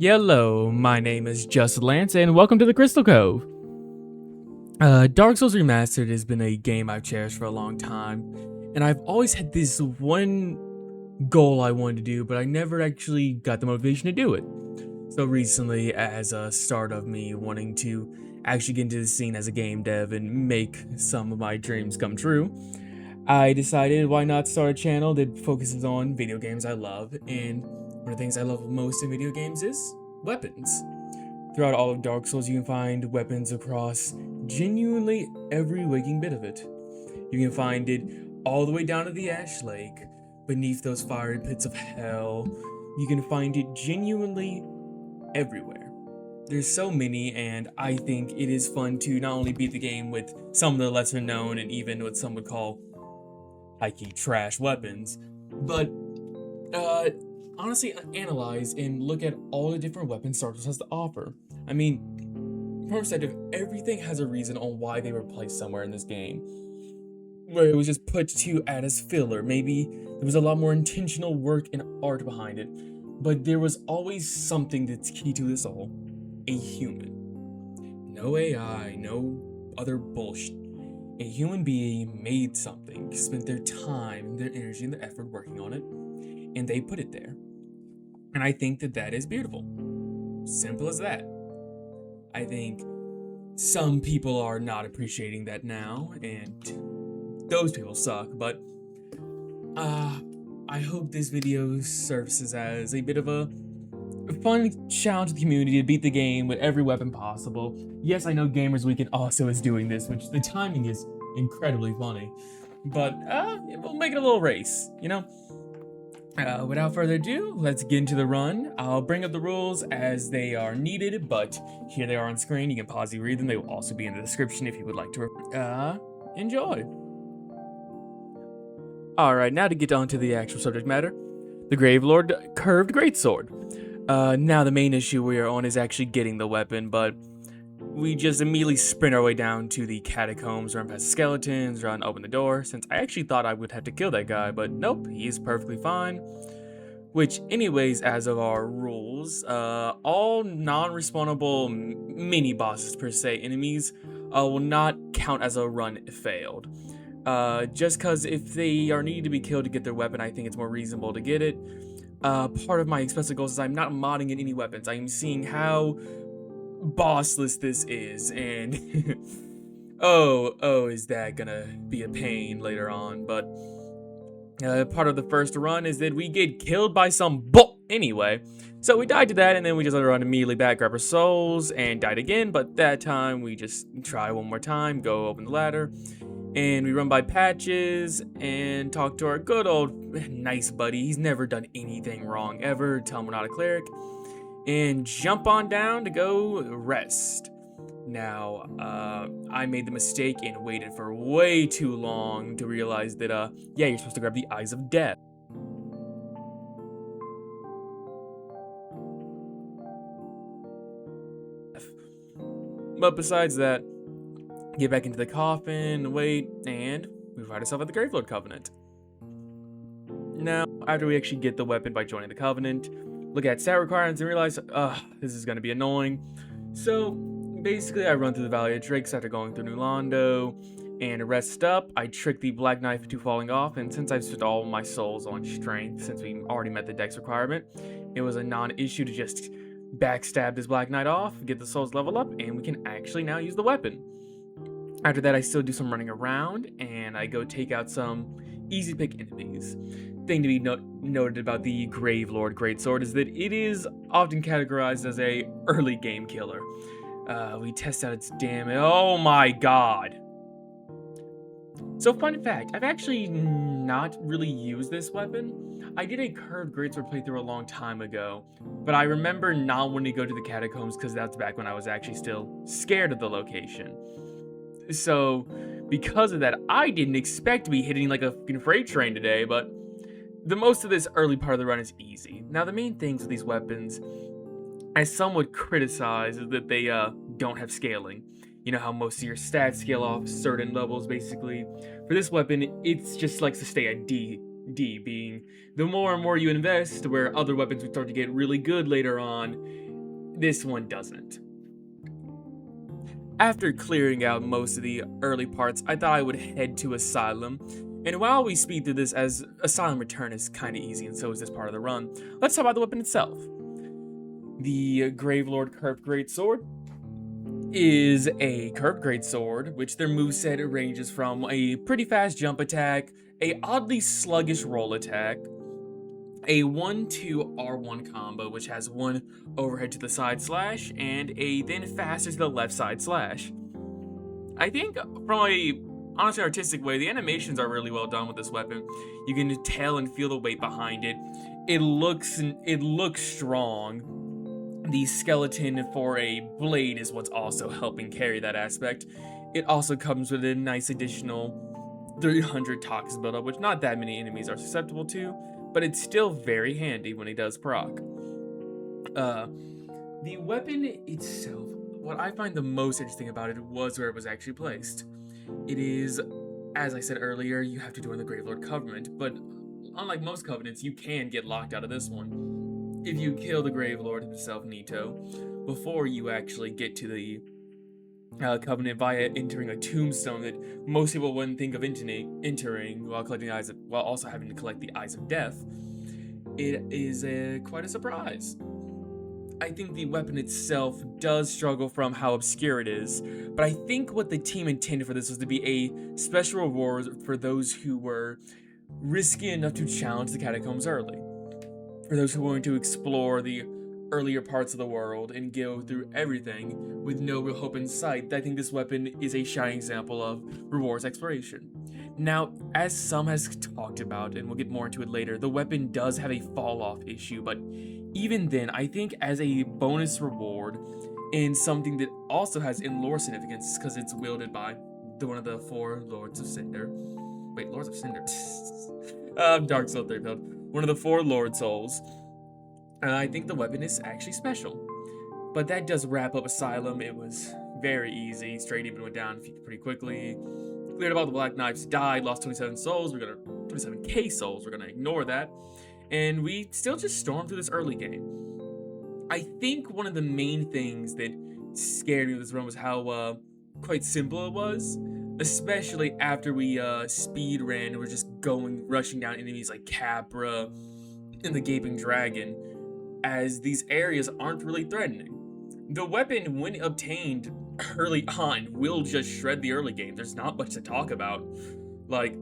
Hello, my name is JustLance, and welcome to the Crystal Cove. Dark Souls Remastered has been a game I've cherished for a long time, and I've always had this one goal I wanted to do, but I never actually got the motivation to do it. So recently, as a start of me wanting to actually get into the scene as a game dev and make some of my dreams come true, I decided why not start a channel that focuses on video games I love, and one of the things I love most in video games is weapons. Throughout all of Dark Souls, you can find weapons across genuinely every waking bit of it. You can find it all the way down to the Ash Lake, beneath those fiery pits of hell. You can find it genuinely everywhere. There's so many, and I think it is fun to not only beat the game with some of the lesser known and even what some would call high-key trash weapons, but honestly analyze and look at all the different weapons Star Wars has to offer. I mean, from a perspective, everything has a reason on why they were placed somewhere in this game. Where it was just put to add as filler. Maybe there was a lot more intentional work and art behind it, but there was always something that's key to this all. A human. No AI, no other bullshit. A human being made something, spent their time, their energy, and their effort working on it, and they put it there. And I think that that is beautiful. Simple as that. I think some people are not appreciating that now, and those people suck, but I hope this video serves as a bit of a fun challenge to the community to beat the game with every weapon possible. Yes, I know Gamers Weekend also is doing this, which the timing is incredibly funny, but we'll make it a little race, you know? Without further ado, let's get into the run. I'll bring up the rules as they are needed, but here they are on screen. You can pause and read them. They will also be in the description if you would like to enjoy. Alright, now to get on to the actual subject matter. The Gravelord Curved Greatsword. Now the main issue we are on is actually getting the weapon, but we just immediately sprint our way down to the catacombs, run past the skeletons, run open the door, since I actually thought I would have to kill that guy, but nope, he is perfectly fine. Which, anyways, as of our rules, all non-respawnable mini-bosses, per se, enemies, will not count as a run failed. Just because if they are needed to be killed to get their weapon, I think it's more reasonable to get it. Part of my explicit goals is I'm not modding in any weapons. I'm seeing how bossless this is, and oh, is that gonna be a pain later on, but part of the first run is that we get killed by some bull anyway. So we died to that, and then we just let her run immediately back, grab our souls, and died again, but that time we just try one more time, go open the ladder, and we run by Patches and talk to our good old nice buddy. He's never done anything wrong ever. Tell him we're not a cleric. And jump on down to go rest. Now, I made the mistake and waited for way too long to realize that, yeah, you're supposed to grab the Eyes of Death. But besides that, get back into the coffin, wait, and we find ourselves at the Gravelord Covenant. Now, after we actually get the weapon by joining the Covenant, look at stat requirements and realize, this is going to be annoying. So, basically, I run through the Valley of Drakes after going through New Londo, and to rest up, I trick the Black Knife into falling off, and since I've spent all my souls on Strength, since we already met the Dex requirement, it was a non-issue to just backstab this Black Knight off, get the souls level up, and we can actually now use the weapon. After that, I still do some running around, and I go take out some easy-pick enemies. Thing to be noted about the Gravelord Greatsword is that it is often categorized as a early game killer. We test out its damage. Oh my god! So fun fact, I've actually not really used this weapon. I did a curved greatsword playthrough a long time ago, but I remember not wanting to go to the catacombs because that's back when I was actually still scared of the location. So, because of that, I didn't expect to be hitting like a fucking freight train today, but the most of this early part of the run is easy. Now, the main things with these weapons, as some would criticize, is that they don't have scaling. You know how most of your stats scale off certain levels, basically. For this weapon, it's just likes to stay at D, being the more and more you invest, where other weapons would start to get really good later on, this one doesn't. After clearing out most of the early parts, I thought I would head to Asylum. And while we speed through this, as Asylum Return is kinda easy and so is this part of the run, let's talk about the weapon itself. The Gravelord Curved Greatsword is a curved greatsword, which their moveset ranges from a pretty fast jump attack, a oddly sluggish roll attack, a 1-2 R1 combo, which has one overhead to the side slash, and a then faster to the left side slash. I think from a honestly artistic way, the animations are really well done with this weapon. You can tell and feel the weight behind it. It looks strong. The skeleton for a blade is what's also helping carry that aspect. It also comes with a nice additional 300 tox buildup, which not that many enemies are susceptible to, but it's still very handy when he does proc. The weapon itself, what I find the most interesting about it was where it was actually placed. It is, as I said earlier, you have to join the Gravelord Covenant, but unlike most covenants, you can get locked out of this one if you kill the Gravelord himself, Nito, before you actually get to the Covenant via entering a tombstone that most people wouldn't think of entering while collecting eyes, while also having to collect the Eyes of Death. It is quite a surprise. I think the weapon itself does struggle from how obscure it is, but I think what the team intended for this was to be a special reward for those who were risky enough to challenge the catacombs early. For those who want to explore the earlier parts of the world and go through everything with no real hope in sight, I think this weapon is a shining example of rewards exploration. Now, as some has talked about, and we'll get more into it later, the weapon does have a fall-off issue, but even then, I think as a bonus reward, and something that also has in-lore significance, because it's wielded by one of the 4 Lords of Cinder. Wait, Lords of Cinder? Dark Soul 3 build. One of the 4 Lord Souls. I think the weapon is actually special. But that does wrap up Asylum. It was very easy. Straight even went down pretty quickly. Cleared up all the Black Knives, died, lost 27 souls. 27k souls. We're gonna ignore that. And we still just stormed through this early game. I think one of the main things that scared me with this run was how quite simple it was. Especially after we speed ran and we're just rushing down enemies like Capra and the Gaping Dragon, as these areas aren't really threatening. The weapon, when obtained early on, will just shred the early game. There's not much to talk about. Like,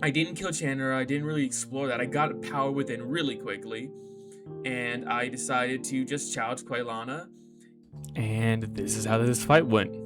I didn't kill Chandra, I didn't really explore that. I got power within really quickly, and I decided to just challenge Quailana. And this is how this fight went.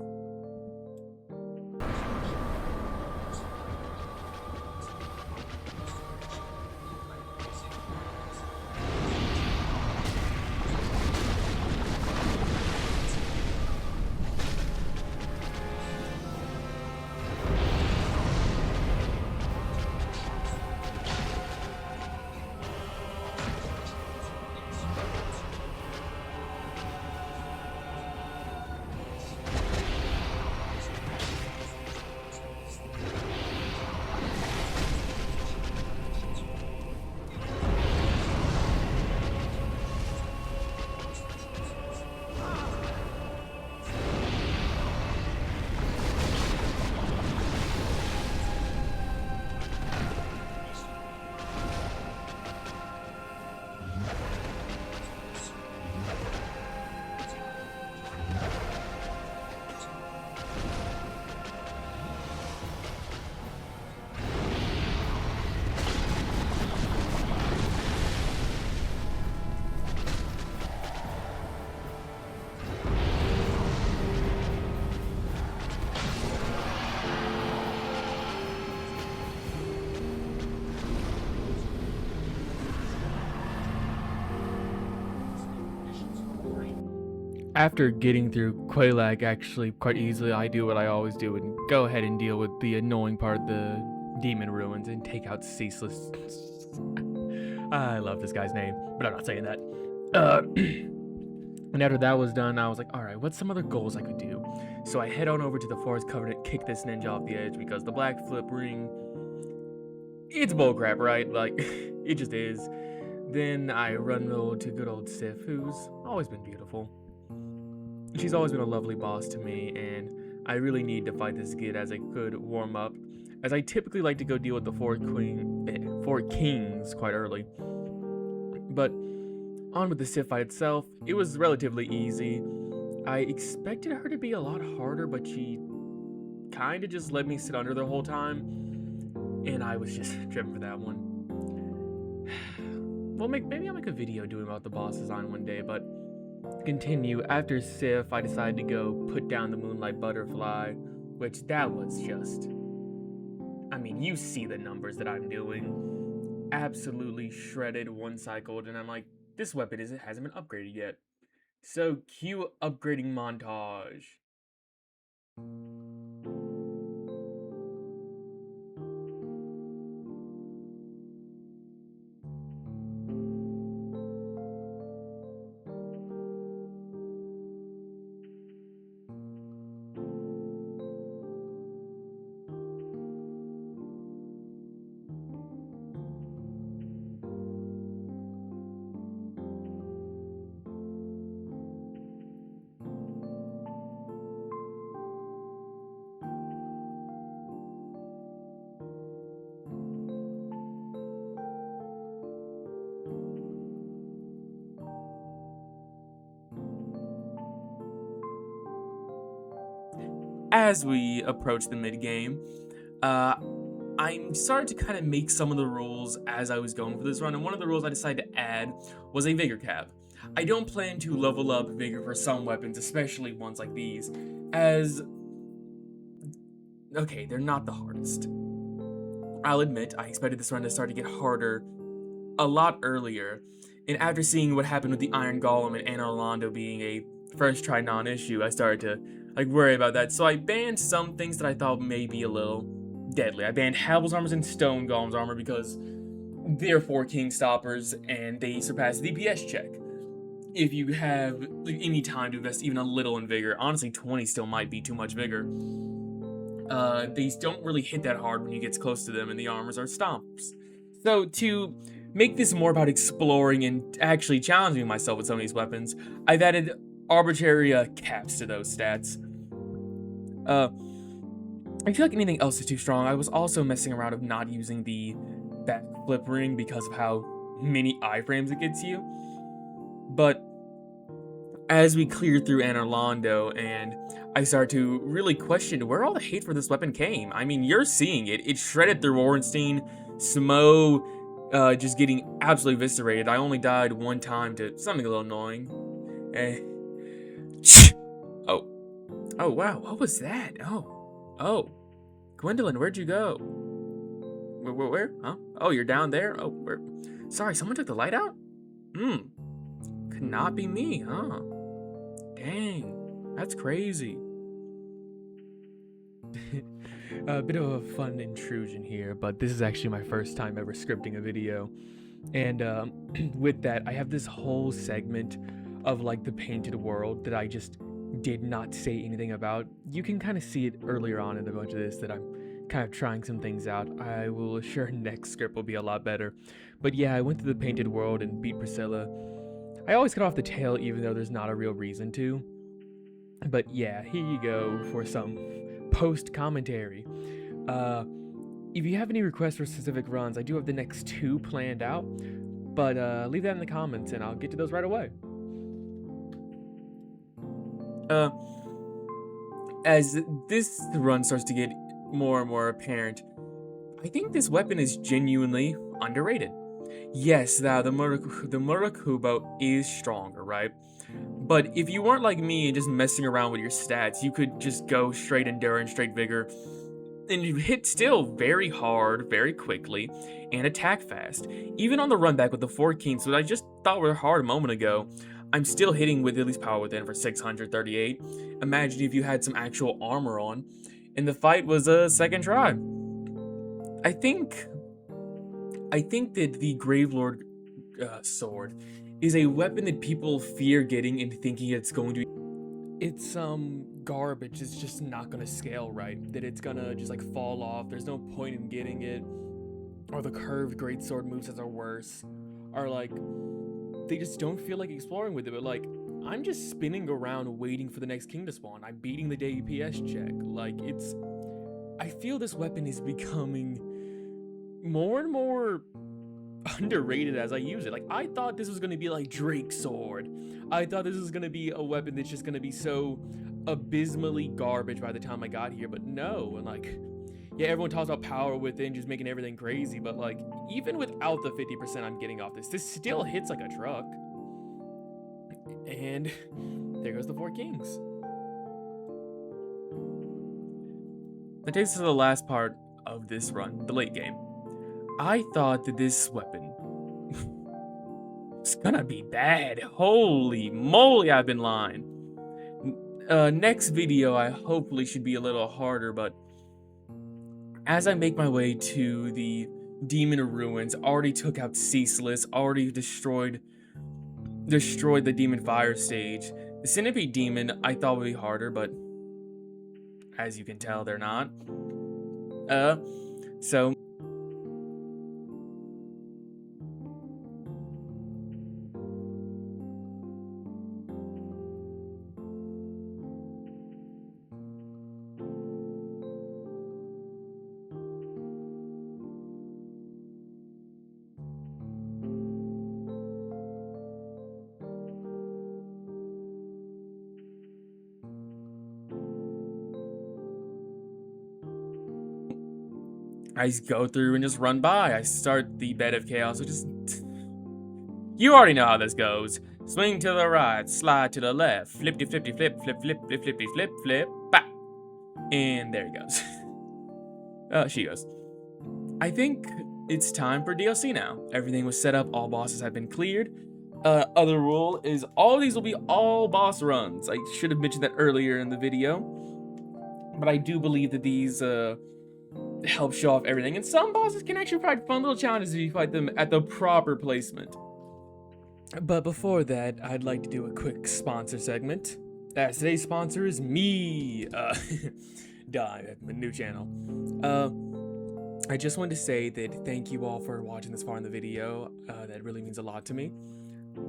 After getting through Quelaag actually quite easily, I do what I always do and go ahead and deal with the annoying part, the demon ruins, and take out Ceaseless. I love this guy's name, but I'm not saying that. And after that was done, I was like, alright, what's some other goals I could do? So I head on over to the Forest Covenant, kick this ninja off the edge, because the Black Flip Ring, it's bullcrap, right? Like, it just is. Then I run over to good old Sif, who's always been beautiful. she's always been a lovely boss to me, and I really need to fight this Git as I could warm up, as I typically like to go deal with the four kings quite early. But on with the Sith fight itself, it was relatively easy. I expected her to be a lot harder, but she kind of just let me sit under the whole time, and I was just driven for that one. Well, maybe I'll make a video doing about the boss design one day, but to continue, after Sif, I decided to go put down the Moonlight Butterfly, which that was just... I mean, you see the numbers that I'm doing. Absolutely shredded, one-cycled, and I'm like, this weapon hasn't been upgraded yet. So, cue upgrading montage. As we approach the mid-game, I'm starting to kind of make some of the rules as I was going for this run, and one of the rules I decided to add was a vigor cap. I don't plan to level up vigor for some weapons, especially ones like these, as... okay, they're not the hardest. I'll admit, I expected this run to start to get harder a lot earlier, and after seeing what happened with the Iron Golem and Anor Londo being a first try non-issue, I started to worry about that. So I banned some things that I thought may be a little deadly. I banned Havel's armors and Stone Golem's armor because they're 4 king stoppers and they surpass the DPS check. If you have any time to invest even a little in vigor, honestly 20 still might be too much vigor. They don't really hit that hard when you get close to them, and the armors are stomps. So to make this more about exploring and actually challenging myself with some of these weapons, I've added arbitrary caps to those stats. I feel like anything else is too strong. I was also messing around of not using the backflip ring because of how many iframes it gets you. But as we cleared through Anor Londo, and I started to really question where all the hate for this weapon came. I mean, you're seeing it. It shredded through Orenstein. Smo just getting absolutely eviscerated. I only died one time to something a little annoying. Oh, wow. What was that? Oh. Gwendolyn, where'd you go? Where? Huh? Oh, you're down there? Oh, where? Sorry, someone took the light out? Could not be me, huh? Dang, that's crazy. A bit of a fun intrusion here, but this is actually my first time ever scripting a video. And with that, I have this whole segment of like the painted world that I just did not say anything about. You can kind of see it earlier on in a bunch of this that I'm kind of trying some things out. I will assure next script will be a lot better. But yeah, I went to the painted world and beat Priscilla. I always cut off the tail even though there's not a real reason to. But yeah, here you go for some post commentary. If you have any requests for specific runs, I do have the next 2 planned out, but leave that in the comments and I'll get to those right away. As this run starts to get more and more apparent, I think this weapon is genuinely underrated. Yes, the Murakubo is stronger, right? But if you weren't like me and just messing around with your stats, you could just go straight endurance, straight vigor, and you hit still very hard, very quickly, and attack fast. Even on the run back with the 4 kings, which I just thought were hard a moment ago, I'm still hitting with at least power within for 638. Imagine if you had some actual armor on, and the fight was a second try. I think that the Gravelord sword is a weapon that people fear getting and thinking it's going to be. It's garbage. It's just not gonna scale right. That it's gonna just like fall off. There's no point in getting it. Or the curved greatsword movesets are worse. Or like they just don't feel like exploring with it. But like I'm just spinning around waiting for the next king to spawn. I'm beating the DPS check. Like, I feel this weapon is becoming more and more underrated as I use it. Like, I thought this was gonna be like Drake's sword. I thought this was gonna be a weapon that's just gonna be so abysmally garbage by the time I got here, but no. And like, yeah, everyone talks about power within, just making everything crazy, but like, even without the 50% I'm getting off this still hits like a truck. And there goes the 4 kings. That takes us to the last part of this run, the late game. I thought that this weapon was gonna be bad. Holy moly, I've been lying. Next video, I hopefully should be a little harder, but as I make my way to the demon ruins, already took out Ceaseless, already destroyed the demon fire stage. The centipede demon I thought would be harder, but as you can tell, they're not. So I go through and just run by. I start the bed of chaos, which is... You already know how this goes. Swing to the right, slide to the left, flippity flippity flip, flip flip, flip flippity flip, flip, bap. And there he goes. She goes. I think it's time for DLC now. Everything was set up, all bosses have been cleared. Other rule is all these will be all boss runs. I should have mentioned that earlier in the video. But I do believe that these help show off everything. And some bosses can actually provide fun little challenges if you fight them at the proper placement. But before that, I'd like to do a quick sponsor segment. Today's sponsor is me. My new channel. I just wanted to say that thank you all for watching this far in the video. That really means a lot to me.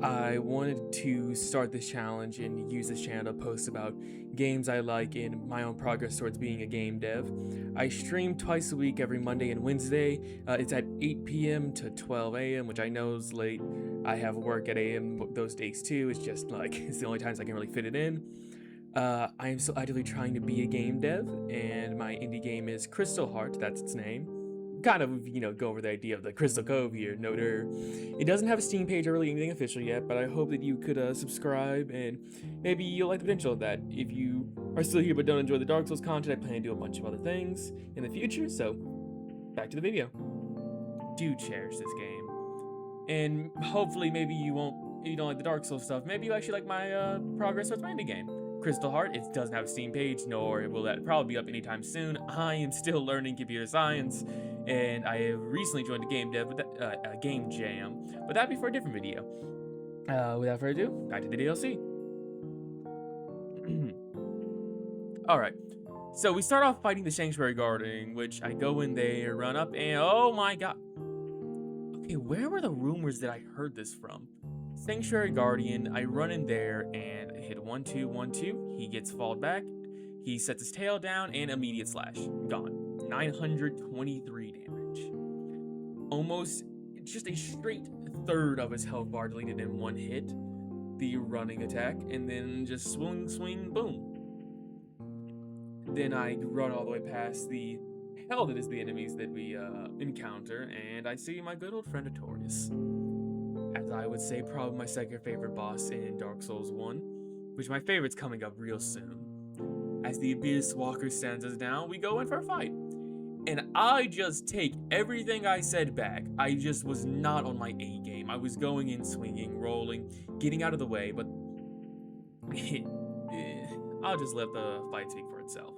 I wanted to start this challenge and use this channel to post about games I like and my own progress towards being a game dev. I stream twice a week, every Monday and Wednesday. It's at 8 p.m. to 12 a.m., which I know is late. I have work at a.m. those days too. It's just like, it's the only times I can really fit it in. I am still actively trying to be a game dev, and my indie game is Crystal Heart, that's its name. Kind of, go over the idea of the Crystal Cove here. It doesn't have a Steam page or really anything official yet, but I hope that you could subscribe, and maybe you'll like the potential of that. If you are still here but don't enjoy the Dark Souls content, I plan to do a bunch of other things in the future, so back to the video. Do cherish this game. And hopefully maybe you don't like the Dark Souls stuff, maybe you actually like my progress towards my indie game. Crystal Heart, it doesn't have a Steam page, nor will that probably be up anytime soon. I am still learning computer science, and I have recently joined a game dev, a game jam, but that'd be for a different video. Without further ado, back to the DLC. Alright, so we start off fighting the Sanctuary Guardian, which I go in there, run up, and oh my god. Okay, where were the rumors that I heard this from? Sanctuary Guardian, I run in there and hit 1-2, 1-2. He gets falled back. He sets his tail down and immediate slash. Gone. 923 damage. Almost just a straight third of his health bar deleted in one hit. The running attack, and then just swing, swing, boom. Then I run all the way past the hell that is the enemies that we encounter, and I see my good old friend Artorias. As I would say, probably my second favorite boss in Dark Souls 1, which my favorite's coming up real soon. As the Abyss Walker stands us down, we go in for a fight. And I just take everything I said back. I just was not on my A game. I was going in, swinging, rolling, getting out of the way, but I'll just let the fight speak for itself.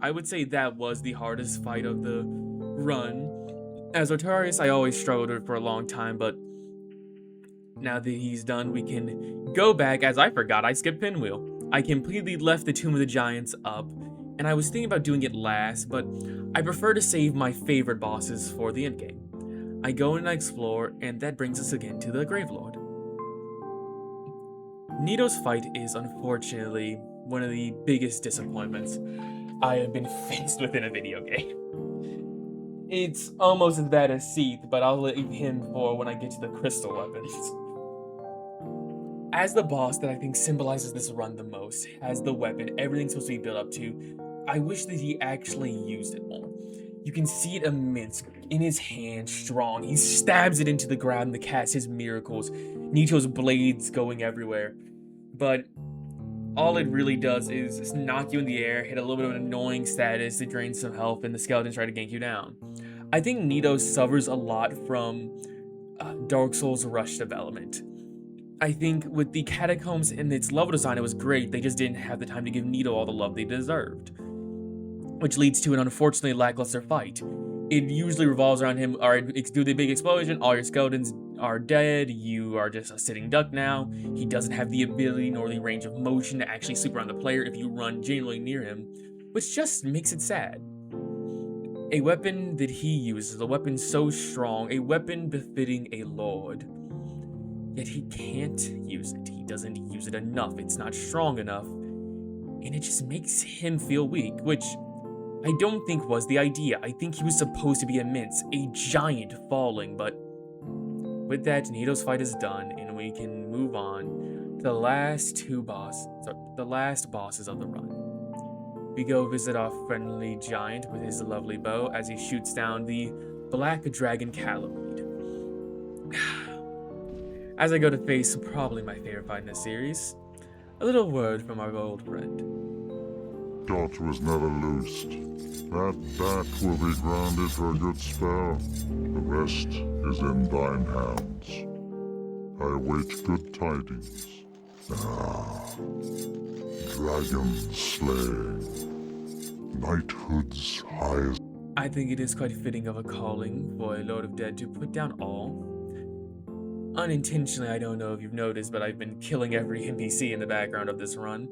I would say that was the hardest fight of the run. As Otarius, I always struggled with for a long time, but now that he's done, we can go back. As I forgot, I skipped Pinwheel. I completely left the Tomb of the Giants up, and I was thinking about doing it last, but I prefer to save my favorite bosses for the endgame. I go and I explore, and that brings us again to the Gravelord. Nito's fight is unfortunately one of the biggest disappointments I have been faced with in a video game. It's almost as bad as Seath, but I'll leave him for when I get to the crystal weapons. As the boss that I think symbolizes this run the most, has the weapon everything's supposed to be built up to, I wish that he actually used it more. You can see it immense, in his hand, strong. He stabs it into the ground and casts his miracles. Nito's blades going everywhere. But all it really does is just knock you in the air, hit a little bit of an annoying status to drain some health, and the skeletons try to gank you down. I think Nito suffers a lot from Dark Souls rush development. I think with the Catacombs and its level design, it was great. They just didn't have the time to give Nito all the love they deserved, which leads to an unfortunately lackluster fight. It usually revolves around him, alright, do the big explosion, all your skeletons are dead, you are just a sitting duck now. He doesn't have the ability nor the range of motion to actually super on the player if you run genuinely near him, which just makes it sad. A weapon that he uses, a weapon so strong, a weapon befitting a lord, yet he can't use it. He doesn't use it enough, it's not strong enough, and it just makes him feel weak, which I don't think was the idea. I think he was supposed to be immense, a giant falling, but with that, Nito's fight is done, and we can move on to the last bosses of the run. We go visit our friendly giant with his lovely bow as he shoots down the Black Dragon Calaweed. As I go to face probably my favorite fight in the series, a little word from our old friend. Dot was never loosed. That bat will be grounded for a good spell. The rest is in thine hands. I await good tidings. Dragon slaying. Knighthood's highest. I think it is quite fitting of a calling for a Lord of Dead to put down all. Unintentionally, I don't know if you've noticed, but I've been killing every NPC in the background of this run,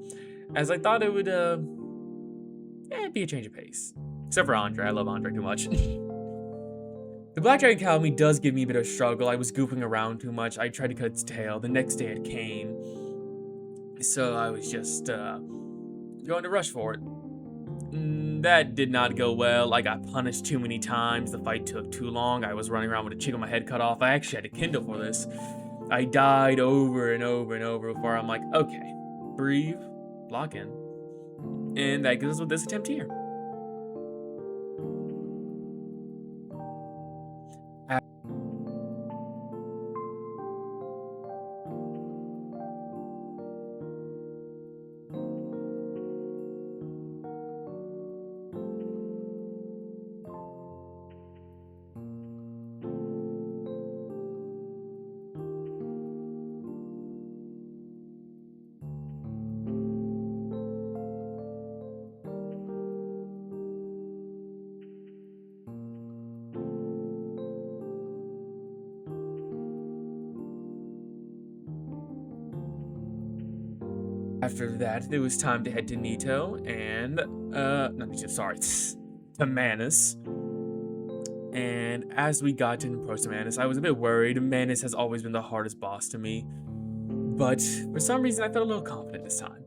as I thought it would, be a change of pace. Except for Andre, I love Andre too much. The Black Dragon Calaweed does give me a bit of struggle. I was goofing around too much. I tried to cut its tail. The next day it came. So I was just, going to rush for it. That did not go well. I got punished too many times. The fight took too long. I was running around with a chick with my head cut off. I actually had a Kindle for this. I died over and over and over before I'm like, okay, breathe, lock in. And that goes with this attempt here. After that, it was time to head to Nito and, not Nito, sorry, to Manus. And as we got to approach Manus, I was a bit worried. Manus has always been the hardest boss to me, but for some reason I felt a little confident this time.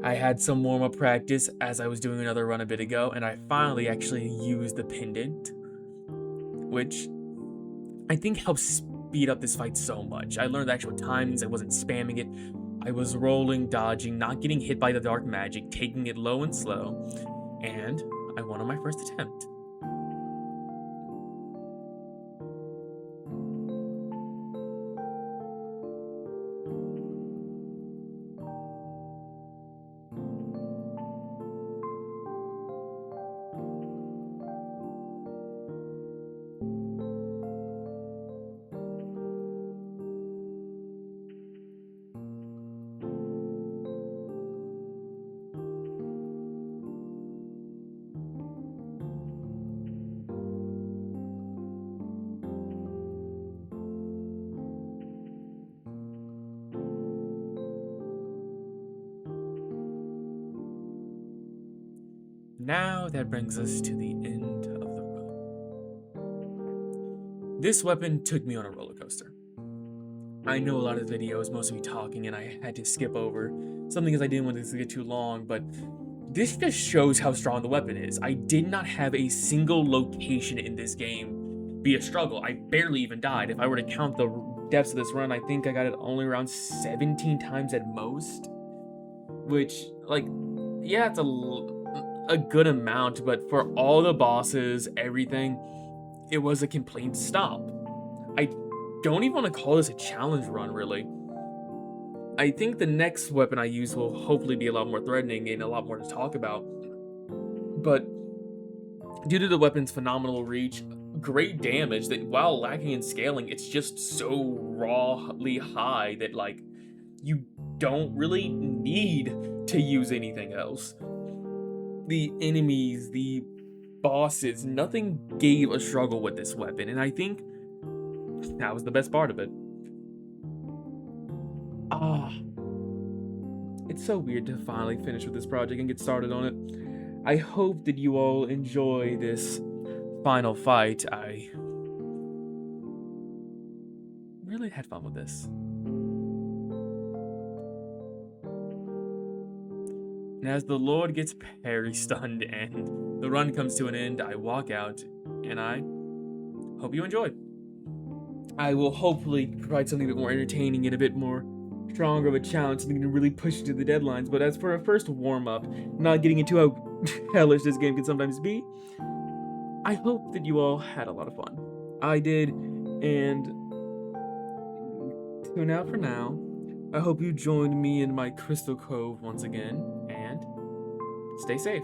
I had some warm-up practice as I was doing another run a bit ago, and I finally actually used the pendant, which I think helps speed up this fight so much. I learned the actual timings, I wasn't spamming it. I was rolling, dodging, not getting hit by the dark magic, taking it low and slow, and I won on my first attempt. now that brings us to the end of the run. This weapon took me on a roller coaster. I know a lot of the videos, most of me talking, and I had to skip over something because I didn't want this to get too long, but this just shows how strong the weapon is. I did not have a single location in this game be a struggle. I barely even died. If I were to count the depths of this run, I think I got it only around 17 times at most, which, like, yeah, it's a good amount, but for all the bosses, everything, it was a complete stop. I don't even want to call this a challenge run, really. I think the next weapon I use will hopefully be a lot more threatening and a lot more to talk about. But due to the weapon's phenomenal reach, great damage, that while lacking in scaling, it's just so rawly high that, like, you don't really need to use anything else. The enemies, the bosses, nothing gave a struggle with this weapon, and I think that was the best part of it. It's so weird to finally finish with this project and get started on it. I hope that you all enjoy this final fight. I really had fun with this. And as the Lord gets parry stunned and the run comes to an end, I walk out, and I hope you enjoy. I will hopefully provide something a bit more entertaining and a bit more stronger of a challenge, something to really push you to the deadlines. But as for a first warm-up, not getting into how hellish this game can sometimes be, I hope that you all had a lot of fun. I did, and tune out for now. I hope you joined me in my Crystal Cove once again, and stay safe.